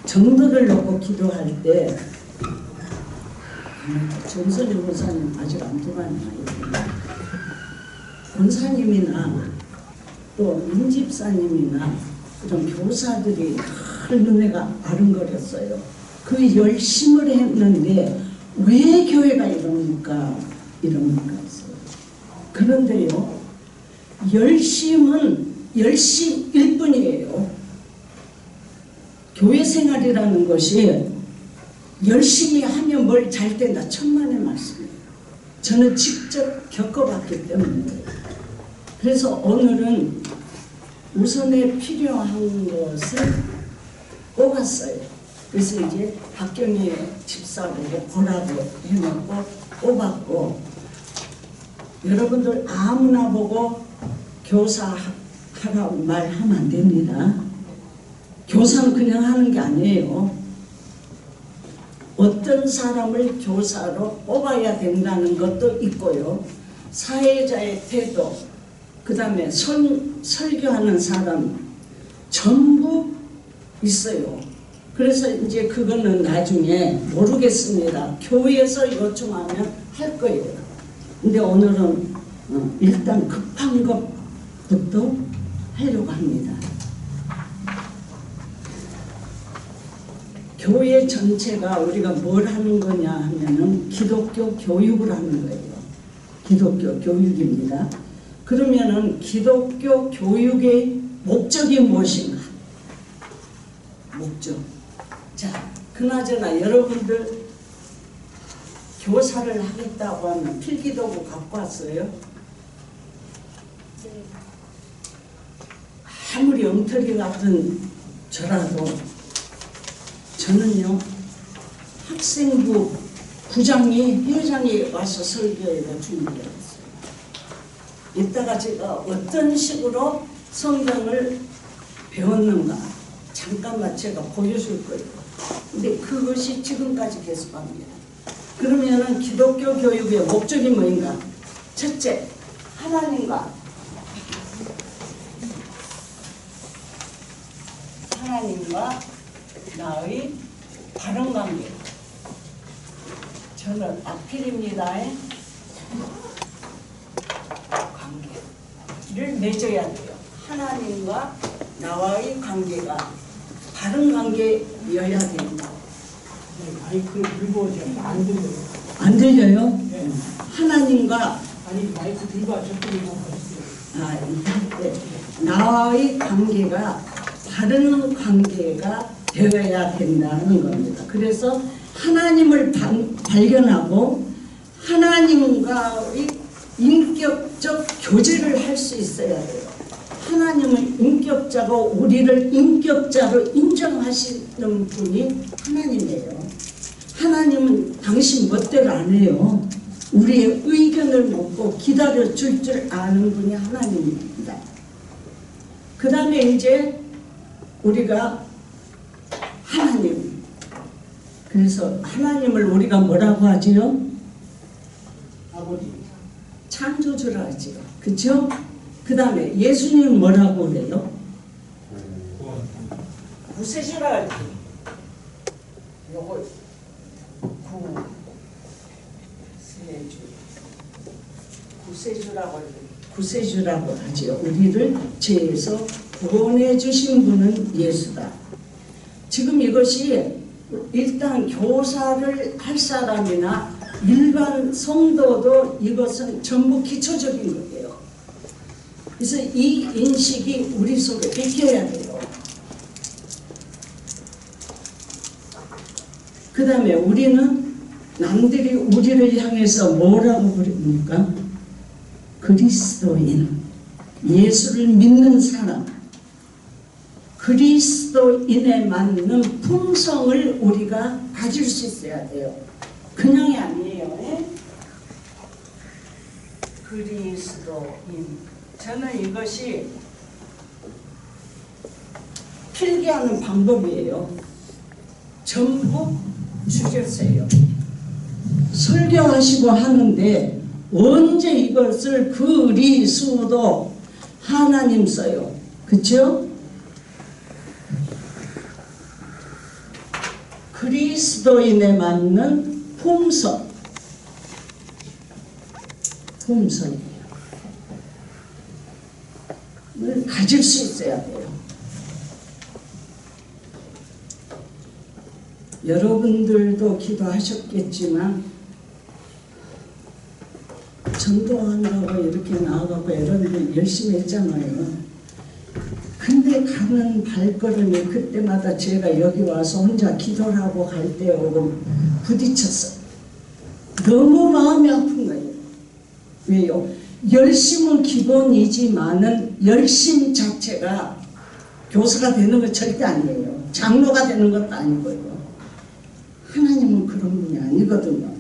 정도를 놓고 기도할 때 정선희 권사님 아직 안 들어왔나요? 권사님이나 또 민집사님이나 그런 교사들이 늘 눈에가 아른거렸어요. 그 열심을 했는데 왜 교회가 이럽니까? 했어요. 그런데요, 열심은 열심일 뿐이에요. 교회 생활이라는 것이 열심히 하면 뭘 잘 된다, 천만의 말씀이에요. 저는 직접 겪어봤기 때문에. 그래서 오늘은 우선에 필요한 것을 뽑았어요. 그래서 이제 박경희 집사보고 보라고 해놓고 뽑았고, 여러분들 아무나 보고 교사하라고 말하면 안 됩니다. 교사는 그냥 하는 게 아니에요. 어떤 사람을 교사로 뽑아야 된다는 것도 있고요. 사회자의 태도, 그 다음에 설교하는 사람 전부 있어요. 그래서 이제 그거는 나중에 모르겠습니다. 교회에서 요청하면 할 거예요. 근데 오늘은 일단 급한 것부터 하려고 합니다. 교회 전체가 우리가 뭘 하는 거냐 하면은 기독교 교육을 하는 거예요. 기독교 교육입니다. 그러면은 기독교 교육의 목적이 무엇인가? 목적. 자, 그나저나 여러분들 교사를 하겠다고 하면 필기도구 갖고 왔어요? 아무리 엉터리 같은 저라도 저는요, 학생부 부장이 회장이 와서 설교회가 준비했어요. 이따가 제가 어떤 식으로 성경을 배웠는가 잠깐만 제가 보여줄 거예요. 근데 그것이 지금까지 계속합니다. 그러면은 기독교 교육의 목적이 뭐인가? 첫째, 하나님과 나의 바른 관계. 저는 악필입니다의 관계를 맺어야 돼요. 하나님과 나와의 관계가 바른 관계여야 된다. 마이크를 들고 오셔서 안 들려요. 안 들려요? 네. 하나님과 아니 마이크 들고 하셨더니 네. 나와의 관계가 바른 관계가 되어야 된다는 겁니다. 그래서 하나님을 발견하고 하나님과의 인격적 교제를 할 수 있어야 돼요. 하나님은 인격자고 우리를 인격자로 인정하시는 분이 하나님이에요. 하나님은 당신 멋대로 안 해요. 우리의 의견을 묻고 기다려줄 줄 아는 분이 하나님입니다. 그 다음에 이제 우리가 하나님, 그래서 하나님을 우리가 뭐라고 하지요? 아버지. 창조주라 하지요. 그렇죠? 그 다음에 예수님은 뭐라고 그래요? 구세주라 하지. 요거 구세주라고 하지요. 우리를 죄에서 구원해 주신 분은 예수다. 지금 이것이 일단 교사를 할 사람이나 일반 성도도 이것은 전부 기초적인 거예요. 그래서 이 인식이 우리 속에 베껴야 돼요. 그 다음에 우리는 남들이 우리를 향해서 뭐라고 부릅니까? 그리스도인, 예수를 믿는 사람, 그리스도인에 맞는 품성을 우리가 가질 수 있어야 돼요. 그냥이 아니에요. 예? 그리스도인. 저는 이것이 필기하는 방법이에요. 전부 주제세요. 설교하시고 하는데 언제 이것을 그리스도 하나님 써요. 그쵸? 그리스도인에 맞는 품성이에요. 가질 수 있어야 돼요. 여러분들도 기도하셨겠지만 전도한다고 이렇게 나와갖고 여러분들 열심히 했잖아요. 근데 가는 발걸음이 그때마다 제가 여기 와서 혼자 기도를 하고 갈 때 오고 부딪혔어요. 너무 마음이 아픈 거예요. 왜요? 열심은 기본이지만은 열심 자체가 교사가 되는 건 절대 아니에요. 장로가 되는 것도 아니고요. 하나님은 그런 분이 아니거든요.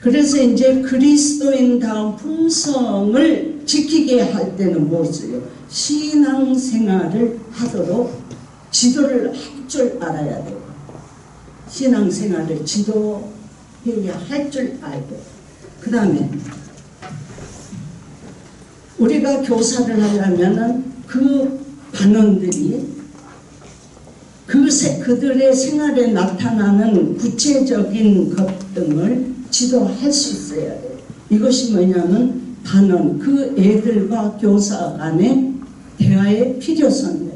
그래서 이제 그리스도인다운 품성을 지키게 할 때는 무엇이에요? 신앙생활을 하도록 지도를 할 줄 알아야 돼요. 신앙생활을 지도해야 할 줄 알고, 그 다음에 우리가 교사를 하려면은 그 반원들이 그들의 생활에 나타나는 구체적인 것 등을 지도할 수 있어야 돼요. 이것이 뭐냐면 반원, 그 애들과 교사 간의 대화의 필요성이에요.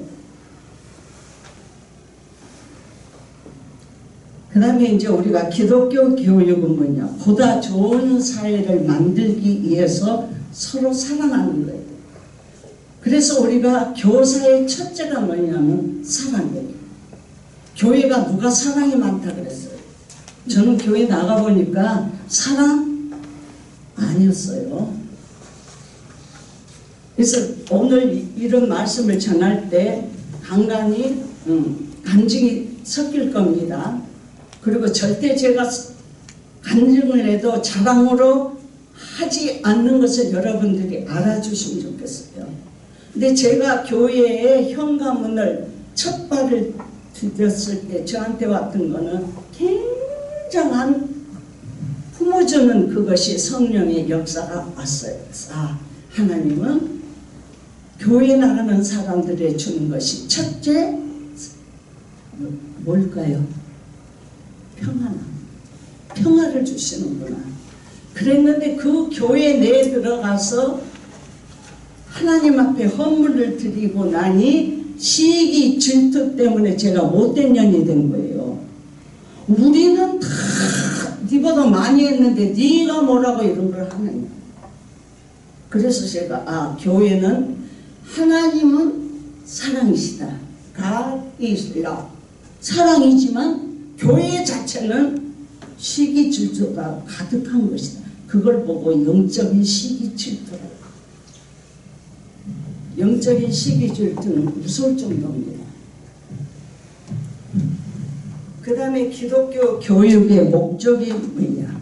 그 다음에 이제 우리가 기독교 교육은 뭐냐? 보다 좋은 사회를 만들기 위해서 서로 사랑하는 거예요. 그래서 우리가 교사의 첫째가 뭐냐면 사랑이에요. 교회가 누가 사랑이 많다 그랬어요? 저는 교회 나가보니까 사랑 아니었어요. 그래서 오늘 이런 말씀을 전할 때 간간히 간증이 섞일 겁니다. 그리고 절대 제가 간증을 해도 자랑으로 하지 않는 것을 여러분들이 알아주시면 좋겠어요. 근데 제가 교회에 현관문을 첫 발을 디뎠을 때 저한테 왔던 거는 굉장한 품어주는 그것이 성령의 역사가 왔어요. 아, 하나님은 교회 나가는 사람들에 주는 것이 첫째 뭘까요? 평화를 주시는구나. 그랬는데 그 교회 내에 들어가서 하나님 앞에 헌물을 드리고 나니 시기 질투 때문에 제가 못된 년이 된 거예요. 우리는 다 네보다 많이 했는데 네가 뭐라고 이런 걸 하느냐. 그래서 제가 교회는 하나님은 사랑이시다. God is love. 사랑이지만 교회 자체는 시기 질투가 가득한 것이다. 그걸 보고 영적인 시기 질투라고. 영적인 시기 질투는 무서울 정도입니다. 그 다음에 기독교 교육의 목적이 뭐냐?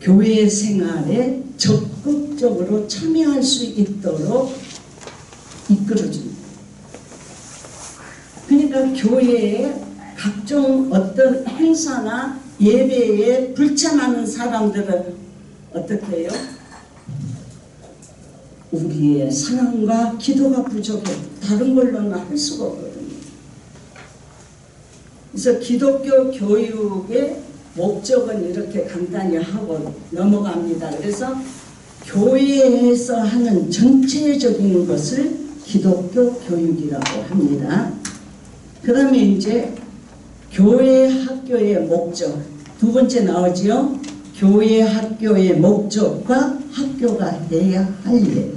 교회 생활에 적극적으로 참여할 수 있도록 이끌어줍니다. 그러니까 교회에 각종 어떤 행사나 예배에 불참하는 사람들은 어떻게 해요? 우리의 사랑과 기도가 부족해. 다른 걸로는 할 수가 없거든요. 그래서 기독교 교육의 목적은 이렇게 간단히 하고 넘어갑니다. 그래서 교회에서 하는 전체적인 것을 기독교 교육이라고 합니다. 그 다음에 이제 교회 학교의 목적, 두 번째 나오지요. 교회 학교의 목적과 학교가 해야 할 일.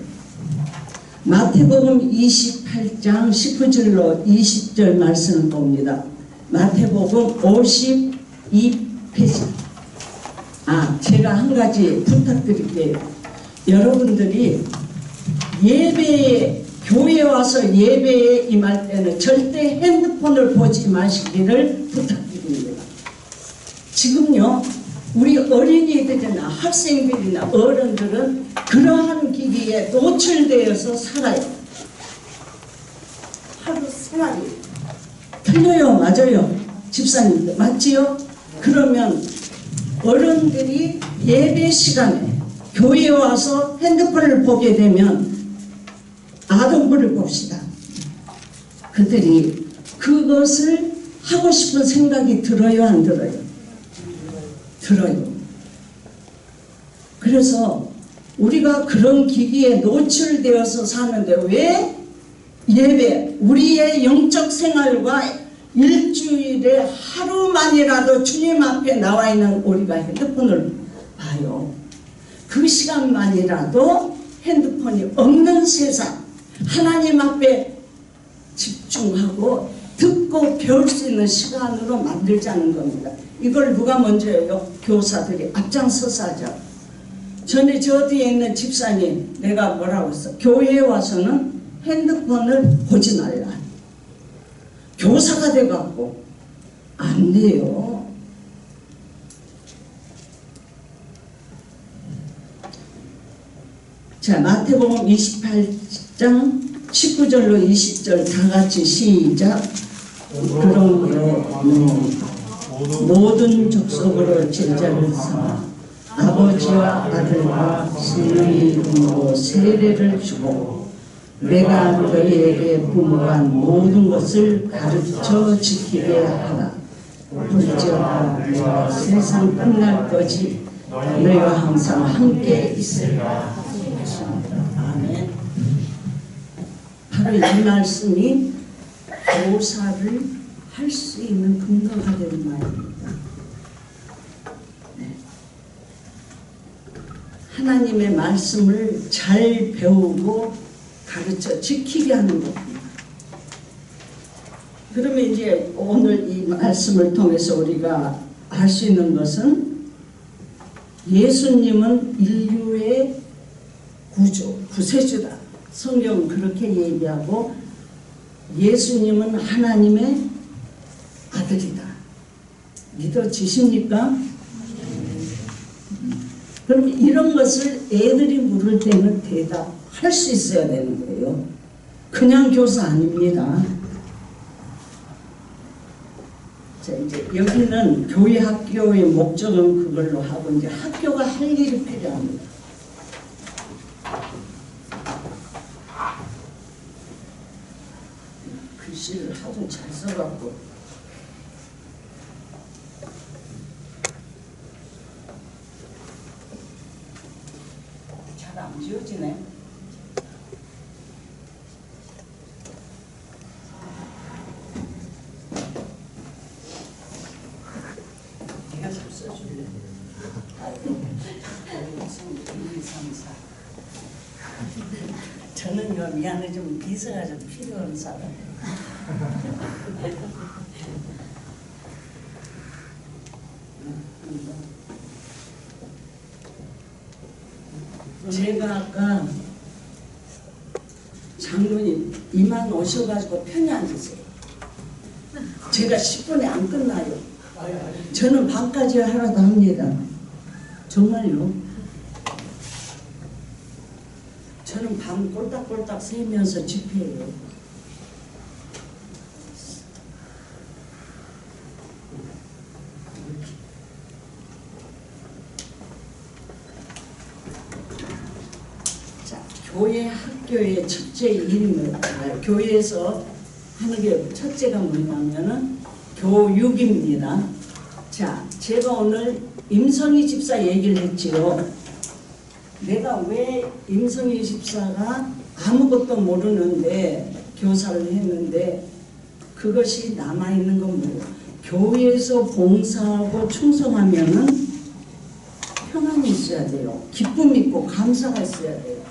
마태복음 28장 19절로 20절 말씀을 봅니다. 마태복음 52페이지. 제가 한 가지 부탁드릴게요. 여러분들이 예배에, 교회에 와서 예배에 임할 때는 절대 핸드폰을 보지 마시기를 부탁드립니다. 지금요, 우리 어린이들이나 학생들이나 어른들은 그러한 기기에 노출되어서 살아요. 하루 생활이 틀려요, 맞아요, 집사님들 맞지요? 그러면 어른들이 예배 시간에 교회에 와서 핸드폰을 보게 되면 아동부를 봅시다. 그들이 그것을 하고 싶은 생각이 들어요, 안 들어요? 들어요. 그래서 우리가 그런 기기에 노출되어서 사는데 왜 예배, 우리의 영적 생활과 일주일에 하루만이라도 주님 앞에 나와 있는 우리가 핸드폰을 봐요. 그 시간만이라도 핸드폰이 없는 세상, 하나님 앞에 집중하고 듣고 배울 수 있는 시간으로 만들자는 겁니다. 이걸 누가 먼저 해요? 교사들이 앞장서서 하죠. 전에 저 뒤에 있는 집사님, 내가 뭐라고 했어? 교회에 와서는 핸드폰을 보지 말라. 교사가 돼갖고 안 돼요. 자, 마태복음 28장 19절로 20절 다 같이 시작. 그러므로 모든 족속으로 제자를 삼아 아버지와 아들과 성령의 이름으로 세례를 주고 내가 너희에게 분부한 모든 것을 가르쳐 지키게 하라. 볼지어다 내가 세상 끝날까지 너희와 항상 함께 있으리라. 아멘. 바로 이 말씀이 교사를 할 수 있는 근거가 되는 말입니다. 네. 하나님의 말씀을 잘 배우고 가르쳐 지키게 하는 겁니다. 그러면 이제 오늘 이 말씀을 통해서 우리가 알 수 있는 것은 예수님은 인류의 구주, 구세주다. 성경은 그렇게 얘기하고 예수님은 하나님의 아들이다. 믿어지십니까? 그럼 이런 것을 애들이 물을 때는 대답할 수 있어야 되는 거예요. 그냥 교사 아닙니다. 자, 이제 여기는 교회 학교의 목적은 그걸로 하고 이제 학교가 할 일이 필요합니다. 글씨를 하도 잘 써갖고 잘 안 지워지네. 네가 좀 써줄래? 1, 2, 3, 4 저는요 미안해 좀 비서가 좀 필요한 사람. 제가 아까 장로님 이만 오셔가지고 편히 앉으세요. 제가 10분에 안 끝나요. 저는 밤까지 하라도 합니다. 정말요. 저는 밤 꼴딱꼴딱 새면서 집회해요. 자, 교회 학교의 첫째 일임을 교회에서 하는 게 첫째가 뭐냐면은 교육입니다. 자, 제가 오늘 임성희 집사 얘기를 했지요. 내가 왜 임성희 집사가 아무것도 모르는데 교사를 했는데 그것이 남아있는 건 뭐예요? 교회에서 봉사하고 충성하면은 평안이 있어야 돼요. 기쁨이 있고 감사가 있어야 돼요.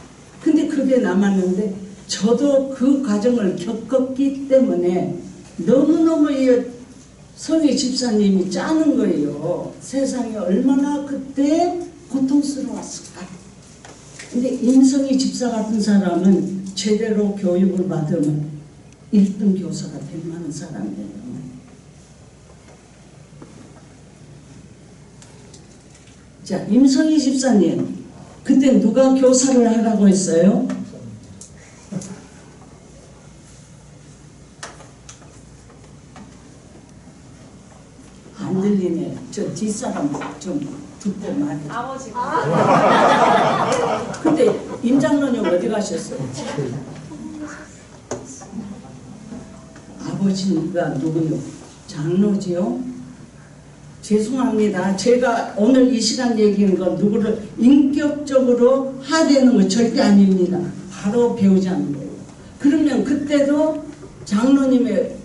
근데 그게 남았는데 저도 그 과정을 겪었기 때문에 너무너무 이 성희 집사님이 짜는 거예요. 세상이 얼마나 그때 고통스러웠을까. 근데 임성희 집사 같은 사람은 제대로 교육을 받으면 1등 교사가 될 만한 사람이에요. 자, 임성희 집사님, 그때 누가 교사를 하라고 했어요? 안 들리네. 저 뒷사람 좀 듣고 말해. 아버지가. 근데 임장로님 어디 가셨어요? 아버지가 누구요? 장로지요? 죄송합니다. 제가 오늘 이 시간 얘기한 건 누구를 인격적으로 하대는 건 절대 아닙니다. 바로 배우자는 거예요. 그러면 그때도 장로님의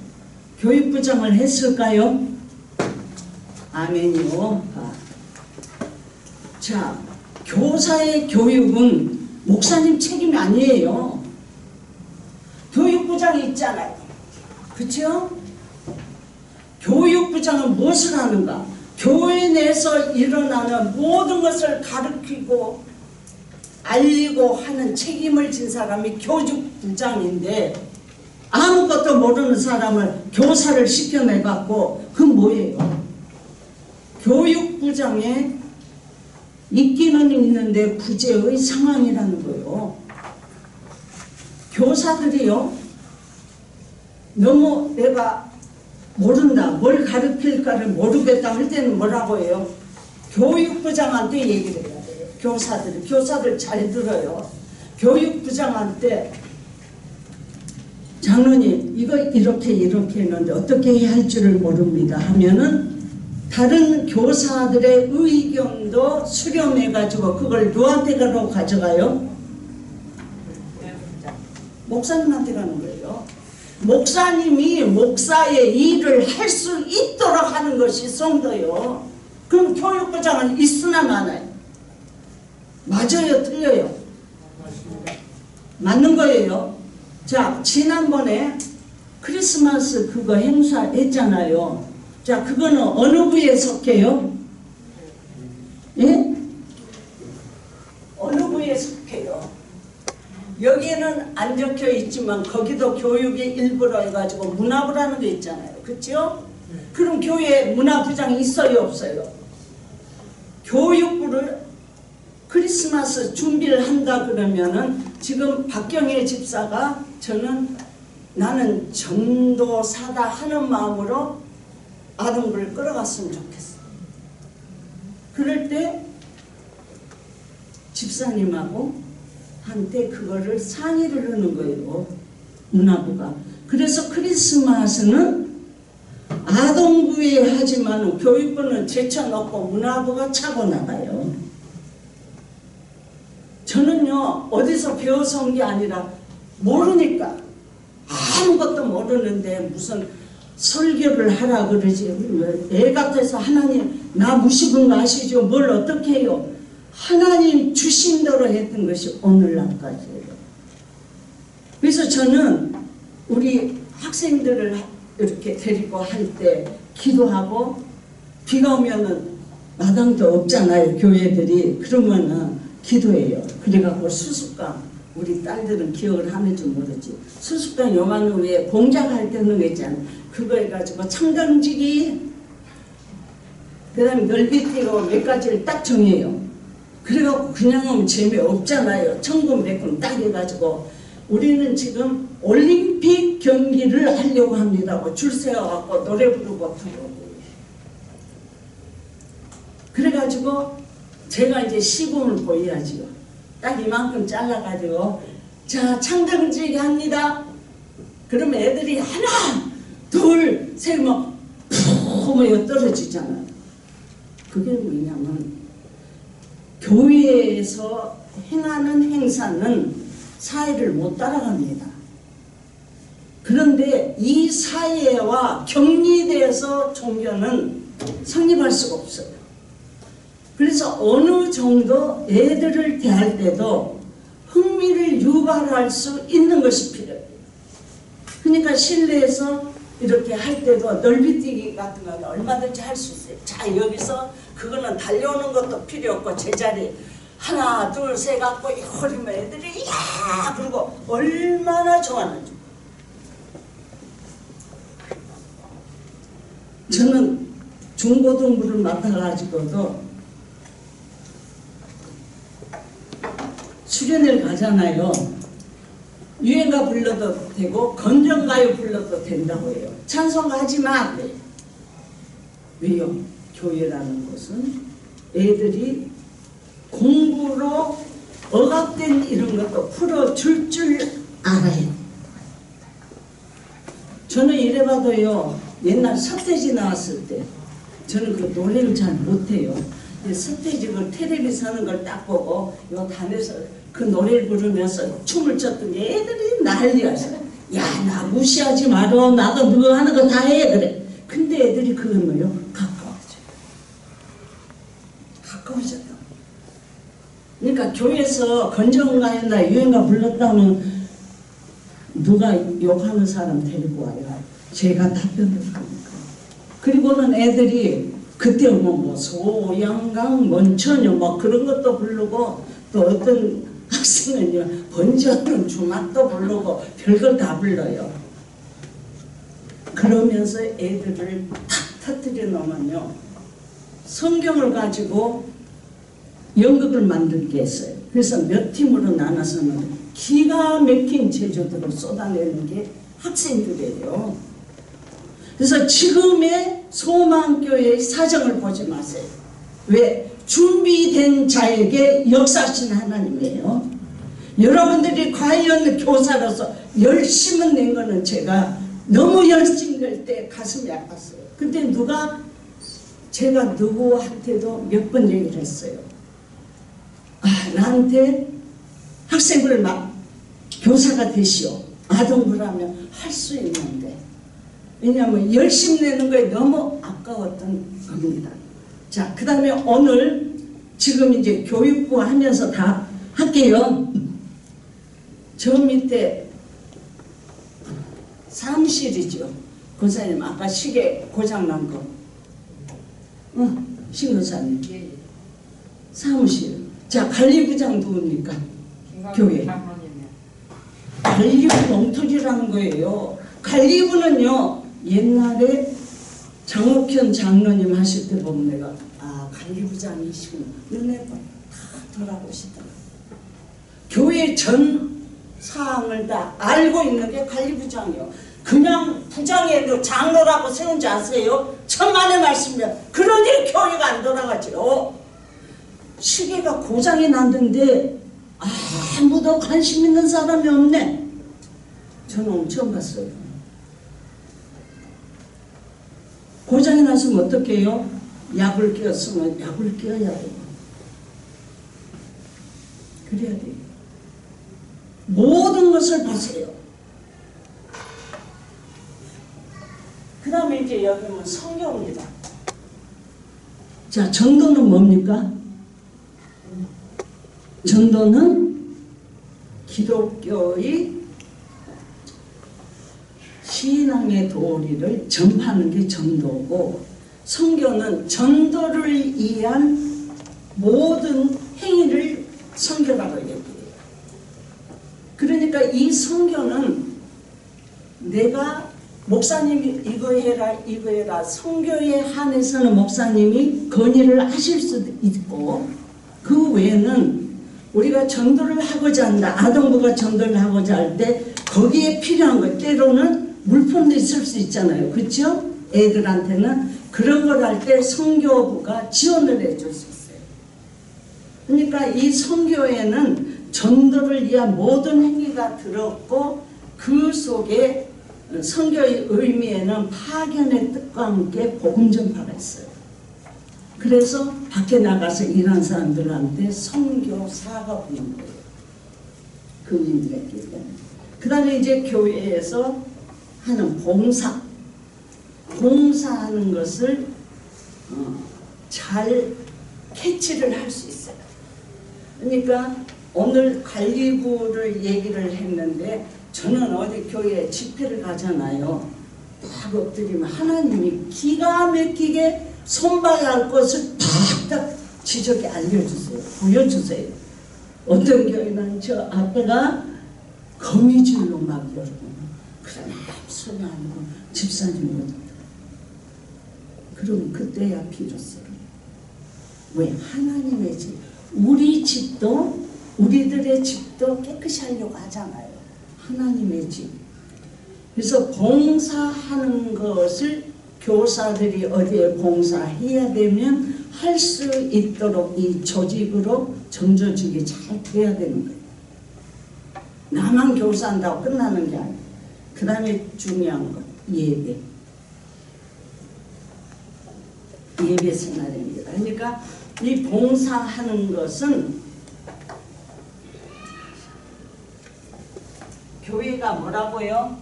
교육부장을 했을까요? 아멘이요. 자, 교사의 교육은 목사님 책임이 아니에요. 교육부장이 있잖아요. 그렇죠? 교육부장은 무엇을 하는가? 교회 내에서 일어나는 모든 것을 가르치고 알리고 하는 책임을 진 사람이 교육부장인데 아무것도 모르는 사람을 교사를 시켜내갖고 그건 뭐예요? 교육부장에 있기는 있는데 부재의 상황이라는 거예요. 교사들이요, 너무 내가 모른다, 뭘 가르칠까를 모르겠다 할 때는 뭐라고 해요? 교육부장한테 얘기를 해야 돼요. 교사들 잘 들어요. 교육부장한테 장로님 이거 이렇게 했는데 어떻게 해야 할 줄을 모릅니다 하면은 다른 교사들의 의견도 수렴해가지고 그걸 누구한테 가져가요? 목사님한테 가는 거예요. 목사님이 목사의 일을 할 수 있도록 하는 것이 성도요. 그럼 교육부장은 있으나 마나요? 맞아요? 틀려요? 맞는 거예요. 자, 지난번에 크리스마스 그거 행사 했잖아요. 자, 그거는 어느 부에 속해요? 예? 어느 부에 속해요? 여기에는 안 적혀 있지만 거기도 교육의 일부로 해가지고 문화부라는 게 있잖아요. 그렇죠? 그럼 교회에 문화부장이 있어요? 없어요? 교육부를 크리스마스 준비를 한다 그러면은 지금 박경혜 집사가 나는 전도사다 하는 마음으로 아동부를 끌어갔으면 좋겠어. 그럴 때 집사님하고 한테 그거를 상의를 하는 거예요. 문화부가. 그래서 크리스마스는 아동부에 하지만 교육부는 제쳐놓고 문화부가 차고 나가요. 저는요 어디서 배워서 온 게 아니라 모르니까 아무것도 모르는데 무슨 설교를 하라 그러지. 애 같아서 하나님 나 무식한 거 아시죠? 뭘 어떻게 해요? 하나님 주신 대로 했던 것이 오늘날까지예요. 그래서 저는 우리 학생들을 이렇게 데리고 할 때 기도하고 비가 오면은 마당도 없잖아요. 교회들이. 그러면은 기도해요. 그래갖고 수습강, 우리 딸들은 기억을 하는지 모르지. 수습강 요만한 위에 공작할 때 넣는 거 있잖아. 그거 해가지고 청정지기, 그 다음에 넓이띠고 몇 가지를 딱 정해요. 그래갖고 그냥 하면 재미없잖아요. 천금 백금 딱 해가지고 우리는 지금 올림픽 경기를 하려고 합니다. 줄 세워갖고 노래 부르고 들어오고. 그래가지고 제가 이제 시범을 보여야지요. 딱 이만큼 잘라가지고 자 창정지기 합니다. 그러면 애들이 하나 둘 셋 뭐 푹 모여 떨어지잖아요. 그게 뭐냐면 교회에서 행하는 행사는 사회를 못 따라갑니다. 그런데 이 사회와 격리돼서 종교는 성립할 수가 없어요. 그래서 어느 정도 애들을 대할 때도 흥미를 유발할 수 있는 것이 필요해요. 그러니까 실내에서 이렇게 할 때도 넓이뛰기 같은 거는 얼마든지 할 수 있어요. 자, 여기서 그거는 달려오는 것도 필요 없고 제자리 하나 둘 셋 갖고 이러면 애들이 야 그리고 얼마나 좋아하는지. 저는 중고등부를 맡아가지고도 수련회를 가잖아요. 유행가 불러도 되고 건전가요 불러도 된다고 해요. 찬송가 하지 마. 왜요? 교회라는 것은 애들이 공부로 억압된 이런 것도 풀어줄 줄 알아요. 저는 이래봐도요 옛날 서태지 나왔을 때 저는 그 노래를 잘 못해요. 서태지 그 텔레비 서는 걸 딱 보고 요 단에서 그 노래를 부르면서 춤을 췄더니 애들이 난리였어. 야, 나 무시하지 마라. 나도 너 하는 거 다 해. 그래. 근데 애들이 그걸 뭐요? 가까워져요. 가까워져요. 그러니까 교회에서 건전가요나 유행가 불렀다면 누가 욕하는 사람 데리고 와요. 제가 답변을 하니까. 그리고는 애들이 그때 뭐 소양강 먼처녀 뭐 그런 것도 부르고 또 어떤 학생은요 번지어떤 주막도 부르고 별걸 다 불러요. 그러면서 애들을 탁 터뜨려 놓으면요 성경을 가지고 연극을 만들게 했어요. 그래서 몇 팀으로 나눠서는 기가 막힌 제주도를 쏟아내는 게 학생들이에요. 그래서 지금의 소망교회의 사정을 보지 마세요. 왜? 준비된 자에게 역사하신 하나님이에요. 여러분들이 과연 교사로서 열심을 낸 거는 제가 너무 열심히 낼 때 가슴이 아팠어요. 근데 제가 누구한테도 몇 번 얘기를 했어요. 나한테 학생을 막 교사가 되시오. 아동부를 하면 할 수 있는데. 왜냐하면 열심히 내는 거에 너무 아까웠던 겁니다. 자, 그 다음에 오늘 지금 이제 교육부 하면서 다 할게요. 저 밑에 사무실이죠. 권사님 아까 시계 고장난 거. 신권사님. 사무실. 자, 관리부장 누굽니까? 교회. 관리부 엉터리라는 거예요. 관리부는요 옛날에 장옥현 장로님 하실 때 보면 내가 관리부장이시구나 눈에 다 돌아보시더라. 교회 전 사항을 다 알고 있는 게 관리부장이요. 그냥 부장에도 장로라고 세운지 아세요? 천만의 말씀이야. 그러니 교회가 안 돌아가죠. 시계가 고장이 났는데 아무도 관심 있는 사람이 없네. 저는 처음 봤어요. 고장이 났으면 어떻게 해요? 약을 끼웠으면 약을 끼워야 돼요. 그래야 돼요. 모든 것을 보세요. 그 다음에 이제 여기는 성경입니다. 자, 전도는 뭡니까? 전도는 기독교의 신앙의 도리를 전파하는 게 전도고, 선교는 전도를 위한 모든 행위를 선교라고 얘기해요. 그러니까 이 선교는 내가 목사님이 이거 해라 선교에 한해서는 목사님이 건의를 하실 수도 있고, 그 외에는 우리가 전도를 하고자 한다. 아동부가 전도를 하고자 할 때 거기에 필요한 것, 때로는 물품도 있을 수 있잖아요. 그렇죠? 애들한테는 그런 걸 할 때 선교부가 지원을 해줄 수 있어요. 그러니까 이 선교에는 전도를 위한 모든 행위가 들었고, 그 속에 선교의 의미에는 파견의 뜻과 함께 복음 전파가 있어요. 그래서 밖에 나가서 일하는 사람들한테 선교사가 부는 거예요. 그 의미가 있기 때문에. 그 다음에 이제 교회에서 하는 봉사하는 것을 잘 캐치를 할 수 있어요. 그러니까 오늘 관리부를 얘기를 했는데, 저는 어디 교회에 집회를 가잖아요. 딱 엎드리면 하나님이 기가 막히게 손봐야 할 것을 탁탁 지적에 알려주세요. 보여주세요. 어떤 교회는 저 앞에가 거미줄로 막 열고, 그런 소리 아니고 집사님은 그럼 그때야 비로소 왜 하나님의 집, 우리 집도 우리들의 집도 깨끗이 하려고 하잖아요. 하나님의 집. 그래서 봉사하는 것을 교사들이 어디에 봉사해야 되면 할 수 있도록 이 조직으로 정조직이 잘 돼야 되는 거예요. 나만 교사한다고 끝나는 게 아니에요. 그 다음에 중요한 것, 예배. 예배 생활입니다. 그러니까 이 봉사하는 것은 교회가 뭐라고요?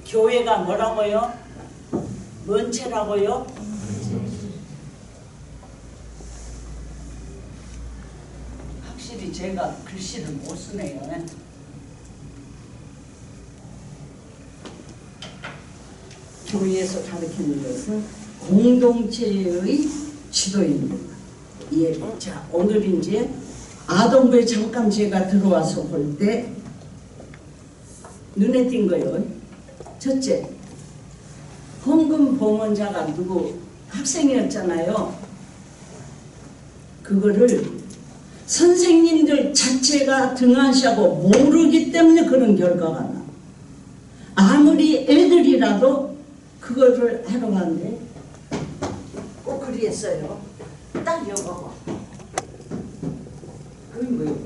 교회가 뭐라고요? 뭔 채라고요? 확실히 제가 글씨를 못 쓰네요. 교회에서 가르치는 것은 공동체의 지도입니다. 예. 자, 오늘 이제 아동부에 잠깐 제가 들어와서 볼 때 눈에 띈 거예요. 첫째, 헌금 봉헌자가 누구? 학생이었잖아요. 그거를 선생님들 자체가 등한시하고 모르기 때문에 그런 결과가 나. 아무리 애들이라도 그거를 하러 가는데 꼭 그리했어요. 딱 여봐봐. 그게 뭐예요?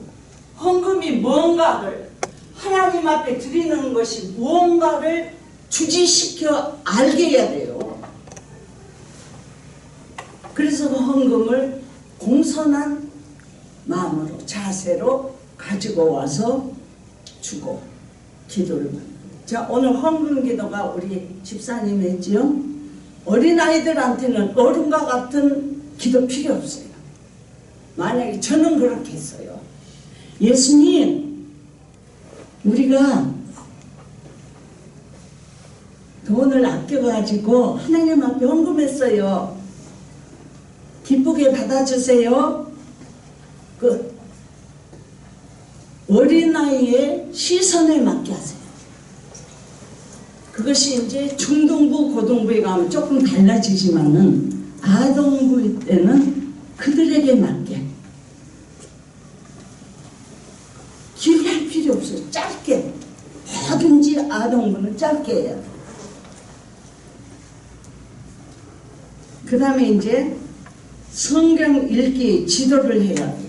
헌금이 뭔가를 하나님 앞에 드리는 것이 무언가를 주지시켜 알게 해야 돼요. 그래서 그 헌금을 공손한 마음으로 자세로 가지고 와서 주고 기도를 받는. 자, 오늘 헌금 기도가 우리 집사님 했지요. 어린아이들한테는 어른과 같은 기도 필요 없어요. 만약에 저는 그렇게 했어요. 예수님, 우리가 돈을 아껴가지고 하나님 앞에 헌금했어요. 기쁘게 받아주세요. 그 어린아이의 시선에 맞게 하세요. 그것이 이제 중등부, 고등부에 가면 조금 달라지지만은 아동부 때는 그들에게 맞게 길게 할 필요 없어요. 짧게. 뭐든지 아동부는 짧게 해야 돼요. 그 다음에 이제 성경 읽기 지도를 해야 돼요.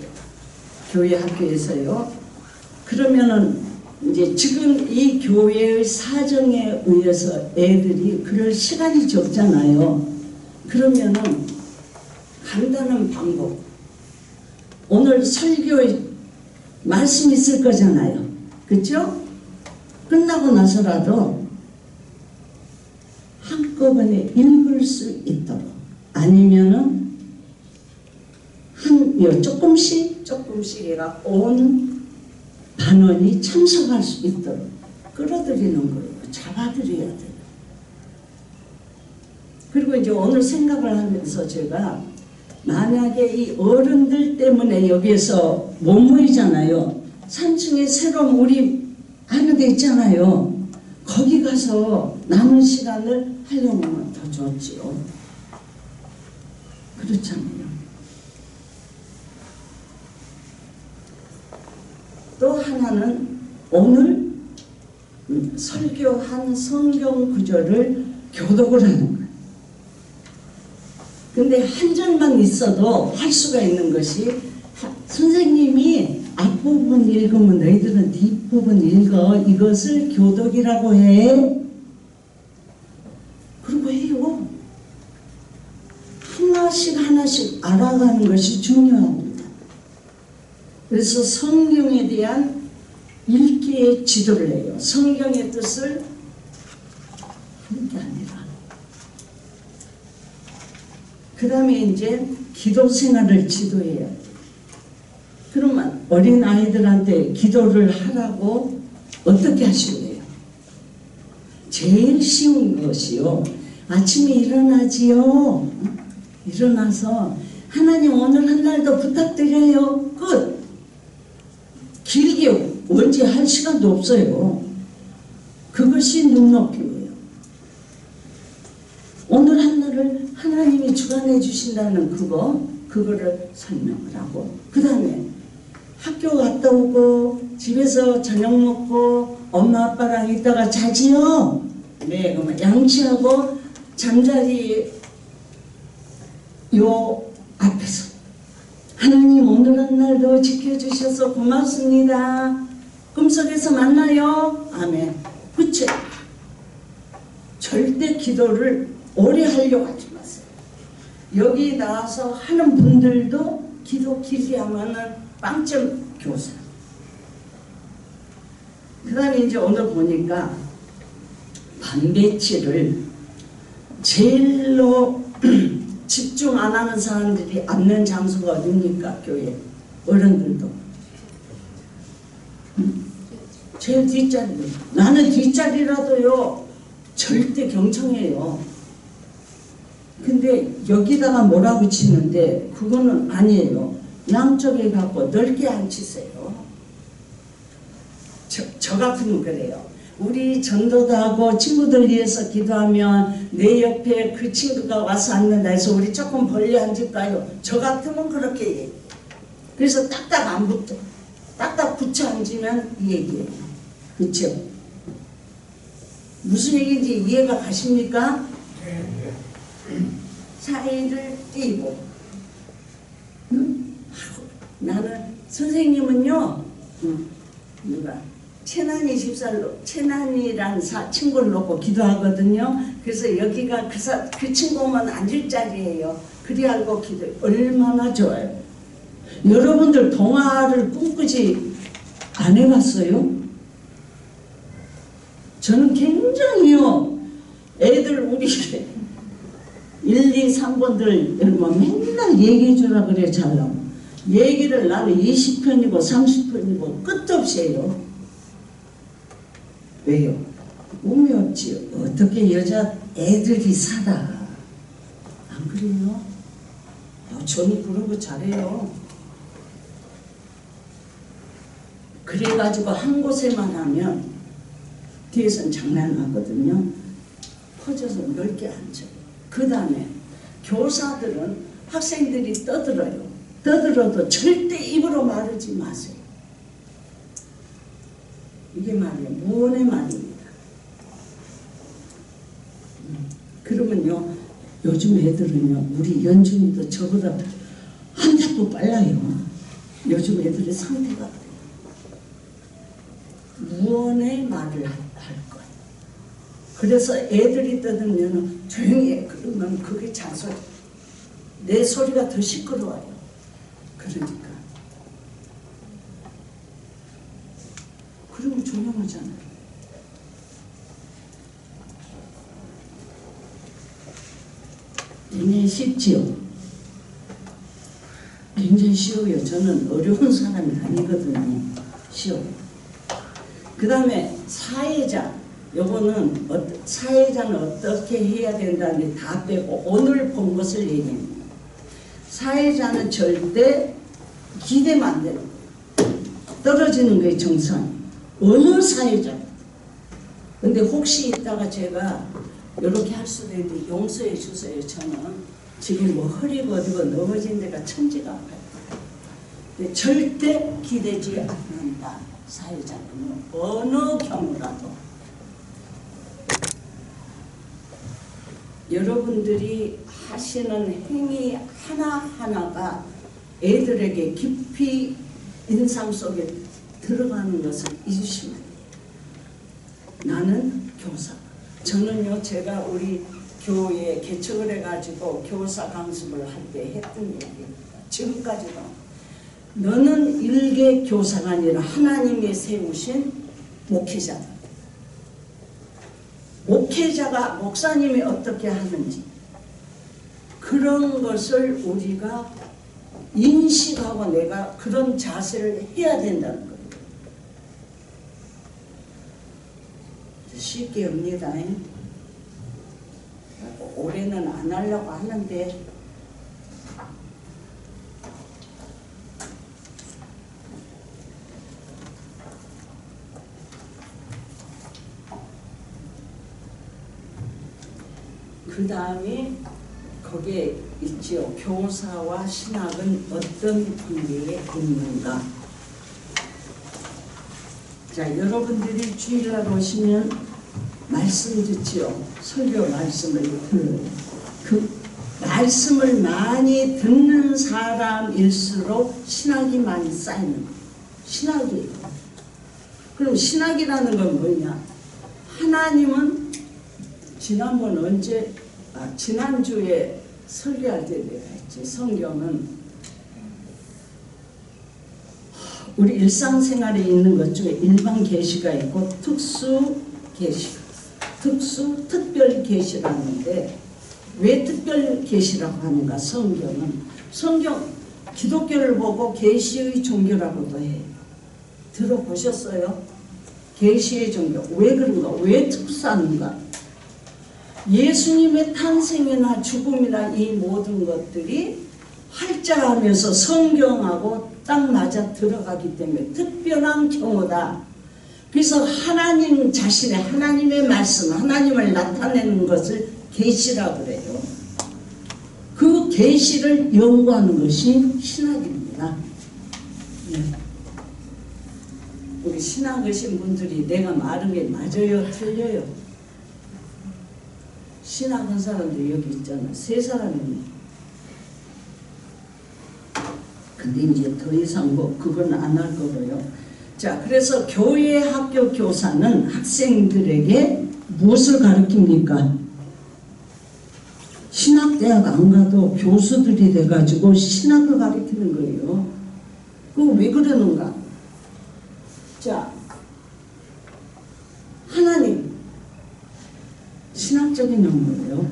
교회 학교에서요. 그러면은 이제 지금 이 교회의 사정에 의해서 애들이 그럴 시간이 적잖아요. 그러면은 간단한 방법. 오늘 설교에 말씀 있을 거잖아요. 그렇죠? 끝나고 나서라도 한꺼번에 읽을 수 있도록, 아니면은 조금씩 얘가 온 반원이 참석할 수 있도록 끌어들이는 거예요. 잡아들여야 돼요. 그리고 이제 오늘 생각을 하면서 제가 만약에 이 어른들 때문에 여기에서 못 모이잖아요. 산층에 새로 우리 하는 데 있잖아요. 거기 가서 남은 시간을 하려면 더 좋지요. 그렇잖아요. 또 하나는 오늘 설교한 성경 구절을 교독을 하는 거예요. 근데 한 절만 있어도 할 수가 있는 것이, 선생님이 앞부분 읽으면 너희들은 뒷부분 읽어. 이것을 교독이라고 해. 그리고 해요. 하나씩 알아가는 것이 중요합니다. 그래서 성경에 대한 읽기의 지도를 해요. 성경의 뜻을 하는 게 아니라. 그 다음에 이제 기도 생활을 지도해야 돼요. 그러면 어린아이들한테 기도를 하라고 어떻게 하실래요? 제일 쉬운 것이요. 아침에 일어나지요. 일어나서 하나님 오늘 한 날도 부탁드려요. 끝. 길게 언제 할 시간도 없어요. 그것이 눈높이예요. 오늘 한 날을 하나님이 주관해 주신다는 그거를 설명을 하고, 그 다음에 학교 갔다 오고 집에서 저녁 먹고 엄마 아빠랑 있다가 자지요. 네, 그러면 양치하고 잠자리 요 앞에서 하나님 오늘 한 날도 지켜주셔서 고맙습니다. 꿈속에서 만나요. 아멘. 그치? 절대 기도를 오래 하려고 하지 마세요. 여기 나와서 하는 분들도 기도 길게 하면은 빵점 교사. 그 다음에 이제 오늘 보니까 반배치를 제일로 집중 안 하는 사람들이 앉는 장소가 어딥니까? 교회 어른들도 제일 뒷자리로. 나는 뒷자리라도요 절대 경청해요. 근데 여기다가 뭐라고 치는데 그거는 아니에요. 양쪽에 갖고 넓게 앉히세요. 저 같으면 그래요. 우리 전도도 하고 친구들 위해서 기도하면 내 옆에 그 친구가 와서 앉는다 해서 우리 조금 벌리 앉을까요? 저 같으면 그렇게 얘기해요. 그래서 딱딱 안 붙어. 딱딱 붙여 앉으면 이 얘기예요. 그렇죠? 무슨 얘기인지 이해가 가십니까? 사이를 띄고. 나는 선생님은요. 누가? 채난이 집살로 채난이란 친구를 놓고 기도하거든요. 그래서 여기가 그 친구만 앉을 자리예요. 그리 알고 기도 얼마나 좋아요. 여러분들 동화를 꿈꾸지 안 해봤어요? 저는 굉장히요. 애들 우리 1, 2, 3번들 맨날 얘기해 주라 그래 잘라고. 얘기를 나는 20편이고 30편이고 끝도 없이 해요. 왜요? 꿈이 없지. 어떻게 여자 애들이 살아. 안 그래요? 저는 그런 거 잘해요. 그래가지고 한 곳에만 하면 뒤에서는 장난하거든요. 퍼져서 넓게 앉아요. 그 다음에 교사들은 학생들이 떠들어요. 떠들어도 절대 입으로 말하지 마세요. 이게 말이에요. 무언의 말입니다. 그러면요. 요즘 애들은요. 우리 연준이도 저보다 한 템포 빨라요. 요즘 애들의 상태가 그래요. 무언의 말을 할 거예요. 그래서 애들이 떠들면 조용히 해. 그러면 그게 잔소리. 내 소리가 더 시끄러워요. 그러니까. 그러면 조용하잖아요. 굉장히 쉽지요? 굉장히 쉬워요. 저는 어려운 사람이 아니거든요. 쉬워요. 그 다음에 사회자. 요거는 사회자는 어떻게 해야 된다는 게 다 빼고 오늘 본 것을 얘기합니다. 사회자는 절대 기대면 안 돼요. 떨어지는 거예요. 정상. 어느 사회자. 근데 혹시 있다가 제가 이렇게 할 수도 있는데 용서해 주세요. 저는 지금 뭐 허리가 어디고 넘어진 데가 천지가 아파요. 근데 절대 기대지 않는다. 사회자는 어느 경우라도. 여러분들이 하시는 행위 하나하나가 애들에게 깊이 인상 속에 들어가는 것을 잊으시면 돼요. 나는 교사. 저는요, 제가 우리 교회에 개척을 해가지고 교사 강습을 할 때 했던 얘기입니다. 지금까지도. 너는 일개 교사가 아니라 하나님이 세우신 목회자다. 목회자가 목사님이 어떻게 하는지 그런 것을 우리가 인식하고 내가 그런 자세를 해야 된다는 거예요. 쉽게 합니다. 올해는 안 하려고 하는데 그 다음에 거기에 있지요. 교사와 신학은 어떤 관계에 있는가. 자, 여러분들이 주일날 오시면 말씀 듣지요. 설교 말씀을 들어요. 그 말씀을 많이 듣는 사람일수록 신학이 많이 쌓이는 거예요. 신학이에요. 그럼 신학이라는 건 뭐냐? 하나님은 지난주에 설교할 때 내가 했지. 성경은 우리 일상생활에 있는 것 중에 일반 계시가 있고 특수 계시, 특별 계시라는데 왜 특별 계시라고 하는가? 성경 기독교를 보고 계시의 종교라고도 해요. 들어보셨어요? 계시의 종교. 왜 그런가? 왜 특수한가? 예수님의 탄생이나 죽음이나 이 모든 것들이 활자하면서 성경하고 딱 맞아 들어가기 때문에 특별한 경우다. 그래서 하나님 자신의 하나님의 말씀, 하나님을 나타내는 것을 계시라고 그래요. 그 계시를 연구하는 것이 신학입니다. 네. 우리 신학하신 분들이 내가 말한 게 맞아요, 틀려요? 신학한 사람들 여기 있잖아. 3사람이네. 근데 이제 더 이상 뭐 그건 안 할 거고요. 자, 그래서 교회 학교 교사는 학생들에게 무엇을 가르칩니까? 신학대학 안 가도 교수들이 돼가지고 신학을 가르치는 거예요. 그거 왜 그러는가? 자, 하나님 신학적인 용어예요.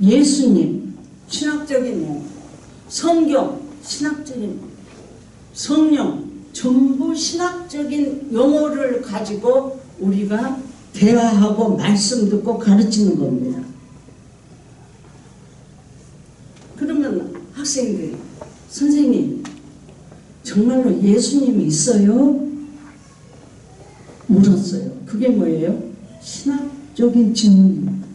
예수님 신학적인 용어, 성경 신학적인, 성령 전부 신학적인 용어를 가지고 우리가 대화하고 말씀 듣고 가르치는 겁니다. 그러면 학생들이 선생님 정말로 예수님이 있어요? 물었어요. 그게 뭐예요? 신학적인 질문입니다.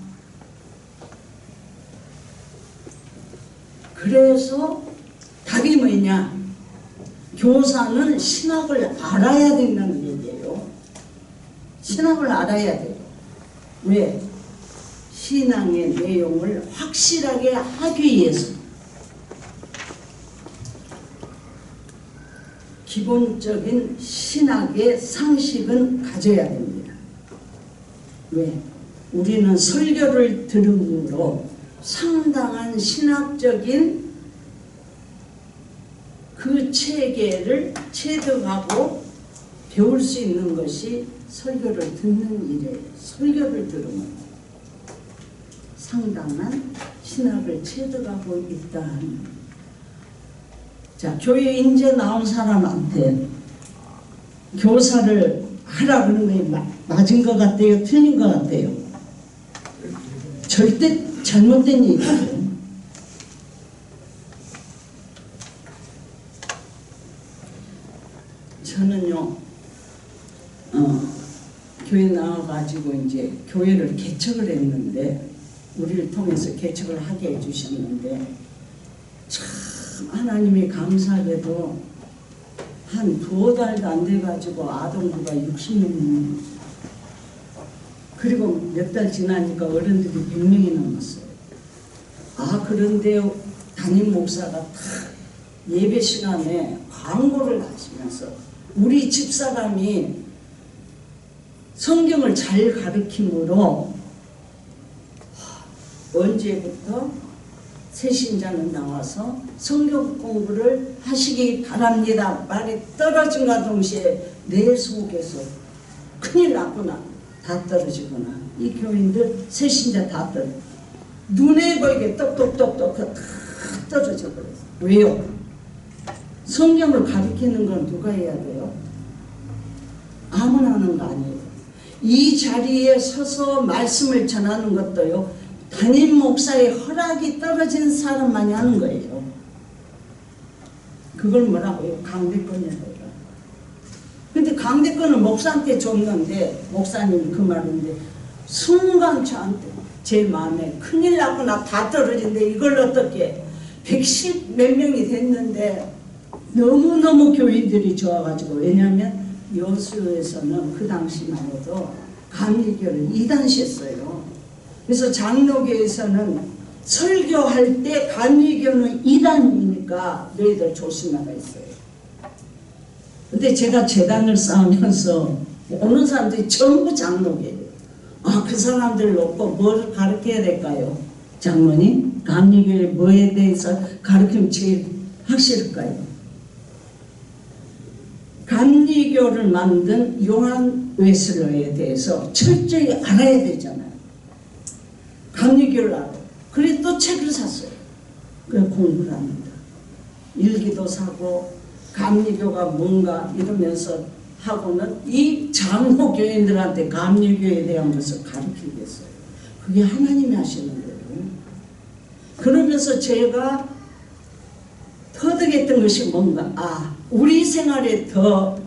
그래서 답이 뭐냐? 교사는 신학을 알아야 된다는 얘기예요. 신학을 알아야 돼요. 왜? 신앙의 내용을 확실하게 하기 위해서. 기본적인 신학의 상식은 가져야 됩니다. 왜? 우리는 설교를 들음으로 상당한 신학적인 그 체계를 체득하고 배울 수 있는 것이 설교를 듣는 일이에요. 설교를 들으면 상당한 신학을 체득하고 있다. 자, 교회 인재 나온 사람한테 교사를 하라 그러는 게 맞은 것 같아요? 틀린 것 같아요? 절대 잘못된 얘기예요. 저는요, 교회 나와가지고 이제 교회를 개척을 했는데, 우리를 통해서 개척을 하게 해주셨는데, 참 하나님이 감사하게도 한 2달도 안 돼가지고 아동부가 60명, 그리고 몇 달 지나니까 어른들이 100명이 넘었어요. 아, 그런데 담임 목사가 다 예배 시간에 광고를 하시면서 우리 집사람이 성경을 잘 가르침으로 언제부터 새신자는 나와서 성경 공부를 하시기 바랍니다. 말이 떨어진과 동시에 내 속에서 큰일 났구나. 다 떨어지구나. 이 교인들 새신자 다 떨어져. 눈에 보이게 똑똑똑똑 다 떨어져 버렸어. 왜요? 성경을 가르치는 건 누가 해야 돼요? 아무나 하는 거 아니에요. 이 자리에 서서 말씀을 전하는 것도요, 담임 목사의 허락이 떨어진 사람만이 하는 거예요. 그걸 뭐라고 해요? 강대권이라고. 근데 강대권을 목사한테 줬는데, 목사님이 그 말인데, 순간 저한테 제 마음에 큰일 났구나, 다 떨어진데 이걸 어떻게 110 몇 명이 됐는데 너무너무 교인들이 좋아가지고, 왜냐하면 여수에서는 그 당시만 해도 감리교를 이단시했어요. 그래서 장로교에서는 설교할 때 감리교는 이단이니까 너희들 조심하라 했어요. 근데 제가 재단을 쌓으면서 오는 사람들이 전부 장로교예요. 아, 그 사람들 놓고 뭘 가르쳐야 될까요? 장로님, 감리교회 뭐에 대해서 가르치면 제일 확실할까요? 감리교를 만든 요한 웨슬러에 대해서 철저히 알아야 되잖아요. 감리교를 알아. 그래서 또 책을 샀어요. 그래서 공부를 합니다. 일기도 사고 감리교가 뭔가 이러면서 하고는 이 장로교인들한테 감리교에 대한 것을 가르치겠어요. 그게 하나님이 하시는 거예요. 그러면서 제가 터득했던 것이 뭔가, 우리 생활에 더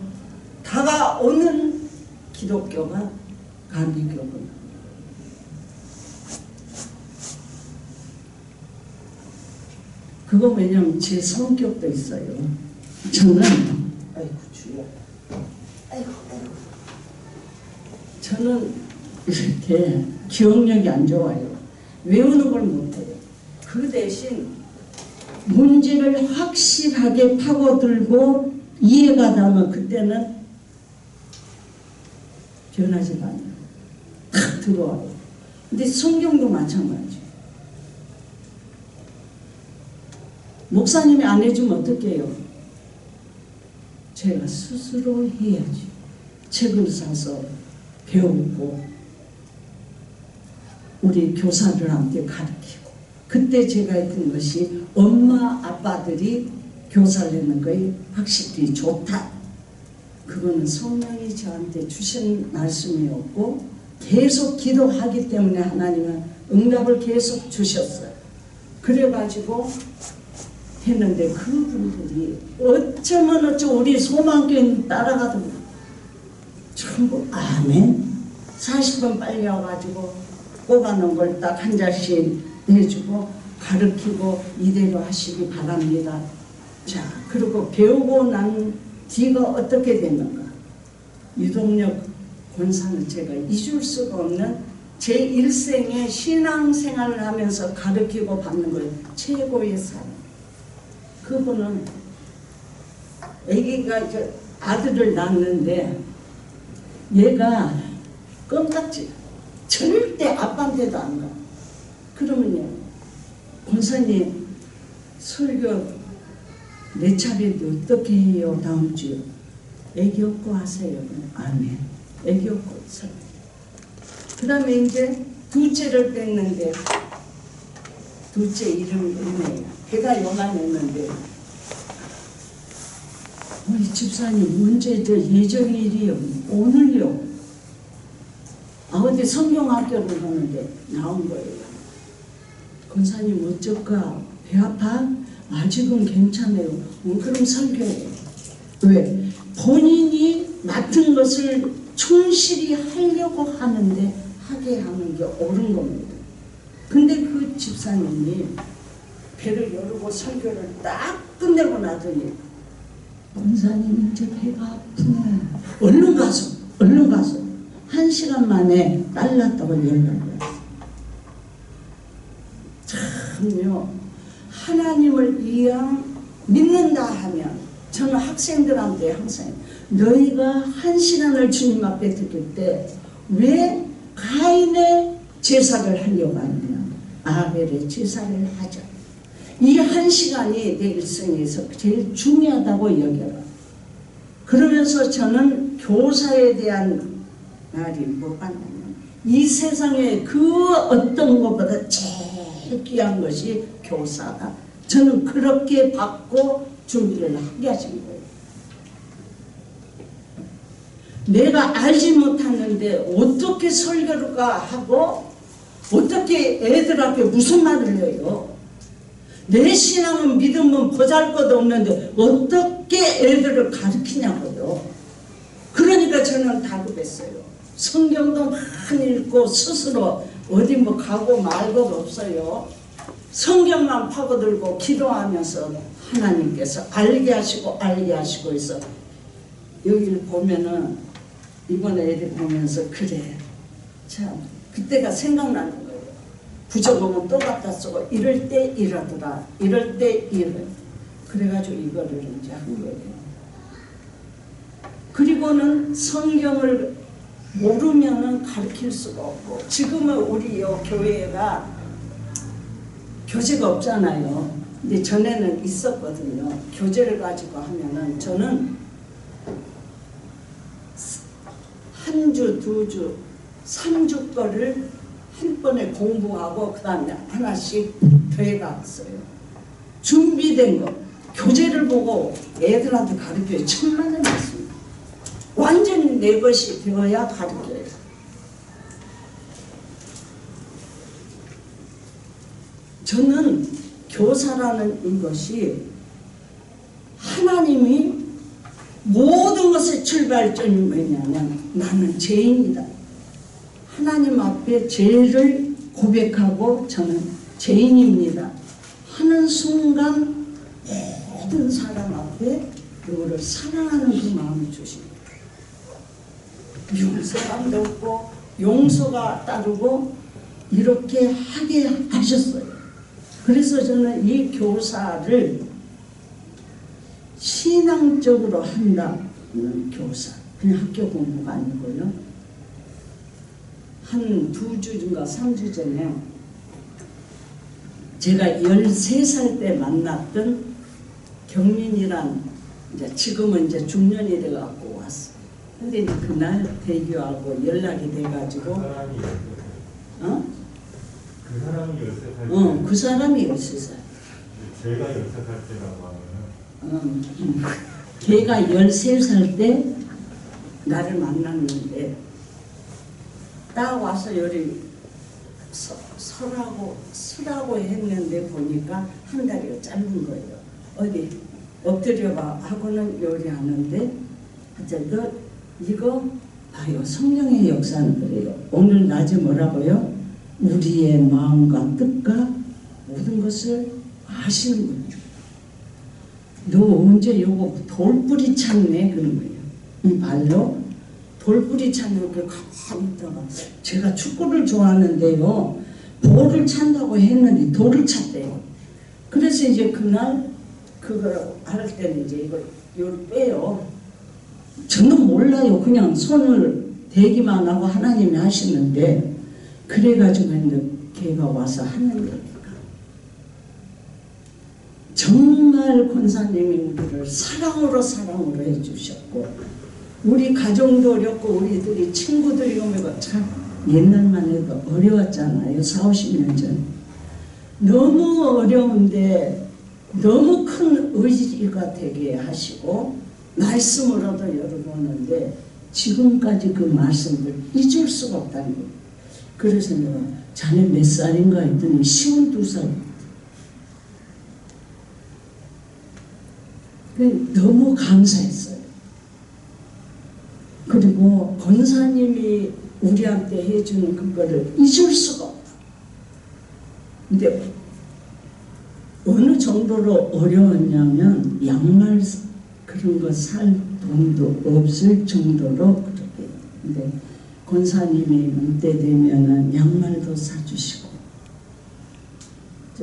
다가오는 기독교가 감리교구나. 그거 왜냐면 제 성격도 있어요. 저는 주여, 저는 이렇게 기억력이 안 좋아요. 외우는 걸 못해요. 그 대신 문제를 확실하게 파고들고 이해가 되면 그때는 변하지가 않아요. 탁 들어와요. 근데 성경도 마찬가지. 목사님이 안 해주면 어떻게 해요? 제가 스스로 해야지. 책을 사서 배우고 우리 교사들한테 가르치고. 그때 제가 했던 것이 엄마 아빠들이 교사를 하는 거에 확실히 좋다. 그거는 성령이 저한테 주신 말씀이었고 계속 기도하기 때문에 하나님은 응답을 계속 주셨어요. 그래가지고 했는데 그분들이 어쩌면 우리 소망교인 따라가던 전부 아멘 40분 빨리 와가지고 뽑아놓은 걸 딱 한 잔씩 내주고 가르치고 이대로 하시기 바랍니다. 자, 그리고 배우고 난 뒤가 어떻게 됐는가? 유동력 권사는 제가 잊을 수가 없는 제 일생의 신앙생활을 하면서 가르치고 받는 걸 최고의 사람. 그분은 아기가 아들을 낳았는데 얘가 껌딱지 절대 아빠한테도 안 가. 그러면요, 권사님 설교 내 차례도 어떻게 해요? 다음 주요. 애기 없고 하세요. 아멘. 애기 없고 설교. 그 다음에 이제 둘째를 뺐는데 둘째 이름이 은혜야. 걔가 요만했는데 우리 집사님 문제 예정일이요. 오늘요. 어디 성경학교를 가는데 나온 거예요. 권사님 어쩔까? 배 아파? 아직은 괜찮아요. 그럼 설교해요. 왜? 본인이 맡은 것을 충실히 하려고 하는데 하게 하는 게 옳은 겁니다. 근데 그 집사님이 배를 열고 설교를 딱 끝내고 나더니 권사님 이제 배가 아프네. 얼른 가서 1시간 만에 딸났다고 연락을 했어요. 참요, 하나님을 이왕 믿는다 하면 저는 학생들한테 항상 너희가 1시간을 주님 앞에 드릴 때 왜 가인의 제사를 하려고 하느냐? 아벨의 제사를 하자. 이 1시간이 내 일생에서 제일 중요하다고 여겨라. 그러면서 저는 교사에 대한 말이 뭐가 나면 이 세상에 그 어떤 것보다 제일 귀한 것이 교사다. 저는 그렇게 받고 준비를 하게 하신 거예요. 내가 알지 못하는데 어떻게 설교를까 하고 어떻게 애들 앞에 무슨 말을 해요. 내 신앙은 믿음은 보잘것없는데 어떻게 애들을 가르치냐고요. 그러니까 저는 다급했어요. 성경도 많이 읽고 스스로 어디 뭐 가고 말 것 없어요. 성경만 파고들고 기도하면서 하나님께서 알게 하시고 해서 여기를 보면은 이번에 애들 보면서 그래 참 그때가 생각나는 거예요. 부적으면 또 갖다 쓰고 이럴 때 이러더라. 이럴 때 이래. 그래가지고 이거를 이제 한 거예요. 그리고는 성경을 모르면은 가르칠 수가 없고 지금은 우리 요 교회가 교재가 없잖아요. 근데 전에는 있었거든요. 교재를 가지고 하면은 저는 한 주, 두 주, 3주 거를 한 번에 공부하고 그 다음에 하나씩 더해갔어요. 준비된 거. 교재를 보고 애들한테 가르쳐요. 천만원이었습니다. 완전히 내 것이 되어야 가르쳐요. 저는 교사라는 이것이 하나님이 모든 것의 출발점이 뭐냐면 나는 죄인이다. 하나님 앞에 죄를 고백하고 저는 죄인입니다 하는 순간 모든 사람 앞에 누구를 사랑하는 그 마음을 주십니다. 용서가 없고 용서가 따르고 이렇게 하게 하셨어요. 그래서 저는 이 교사를 신앙적으로 한다는 교사, 그냥 학교 공부가 아니고요. 한 2주인가 3주 전에 제가 13살 때 만났던 경민이란 이제 지금은 이제 중년이 돼갖고 왔어요. 근데 이제 그날 대교하고 연락이 돼가지고 그 사람이 13살 때? 그 사람이 13살. 제가 13살 때라고 하면 걔가 13살 때 나를 만났는데 딱 와서 여기 서라고 했는데 보니까 한 다리가 짧은 거예요. 어디 엎드려봐 하고는 요리하는데 너 이거 봐요. 성령의 역사는 그래요. 오늘 낮에 뭐라고요? 우리의 마음과 뜻과 모든 것을 아시는 분이죠. 너 언제 요거 돌뿌리 찾네? 그런 거예요. 이 발로 돌뿌리 찾는 게 가만히 있다가 제가 축구를 좋아하는데요. 볼을 찬다고 했는데 돌을 찾대요. 그래서 이제 그날 그걸 할 때는 이제 이걸 빼요. 저는 몰라요. 그냥 손을 대기만 하고 하나님이 하시는데 그래가지고 했는데 걔가 와서 하는 얘기가 정말 권사님이 우리를 사랑으로 해주셨고 우리 가정도 어렵고 우리들이 친구들이 오면 참 옛날만 해도 어려웠잖아요. 40, 50년 전. 너무 어려운데 너무 큰 의지가 되게 하시고 말씀으로도 열어보는데 지금까지 그 말씀을 잊을 수가 없다는 거예요. 그래서 내가 자네 몇 살인가 했더니 52살. 너무 감사했어요. 그리고 권사님이 우리한테 해주는 그거를 잊을 수가 없다. 근데 어느 정도로 어려웠냐면 양말 그런 거 살 돈도 없을 정도로 그렇게. 근데 권사님이 이때 되면은 양말도 사주시고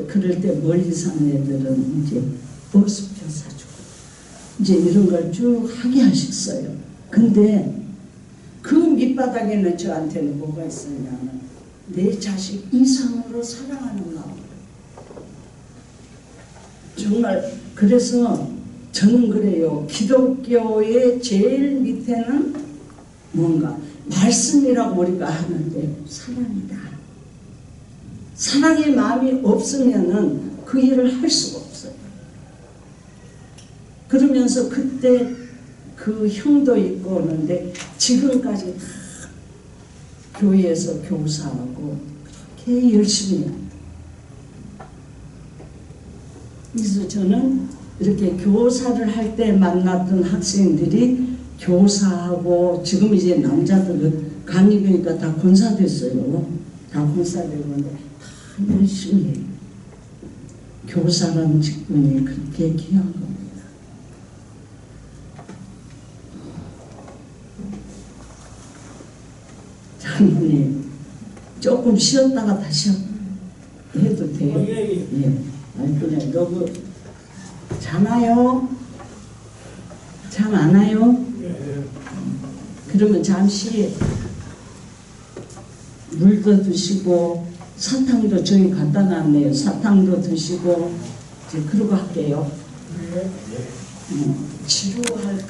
그럴 때 멀리 사는 애들은 이제 버스표 사주고 이제 이런 걸 쭉 하게 하셨어요. 근데 그 밑바닥에는 저한테는 뭐가 있었냐면 내 자식 이상으로 사랑하는 마음. 정말 그래서 저는 그래요. 기독교의 제일 밑에는 뭔가 말씀이라고 우리가 하는데 사랑이다. 사랑의 마음이 없으면은 그 일을 할 수가 없어요. 그러면서 그때 그 형도 있고 오는데 지금까지 다 교회에서 교사하고 그렇게 열심히 합니다. 그래서 저는 이렇게 교사를 할 때 만났던 학생들이 교사하고 지금 이제 남자들은 강의교니까 다 권사 됐어요. 다 권사 되는데 다 열심히 해요. 교사라는 직분이 그렇게 귀한 겁니다. 장모님 조금 쉬었다가 다시 해도 돼요? 예. 아니 그냥 너무 자나요? 잠 안 와요? 그러면 잠시 물도 드시고 사탕도 저희 갖다 놨네요. 사탕도 드시고 이제 그러고 할게요. 네. 치료할까?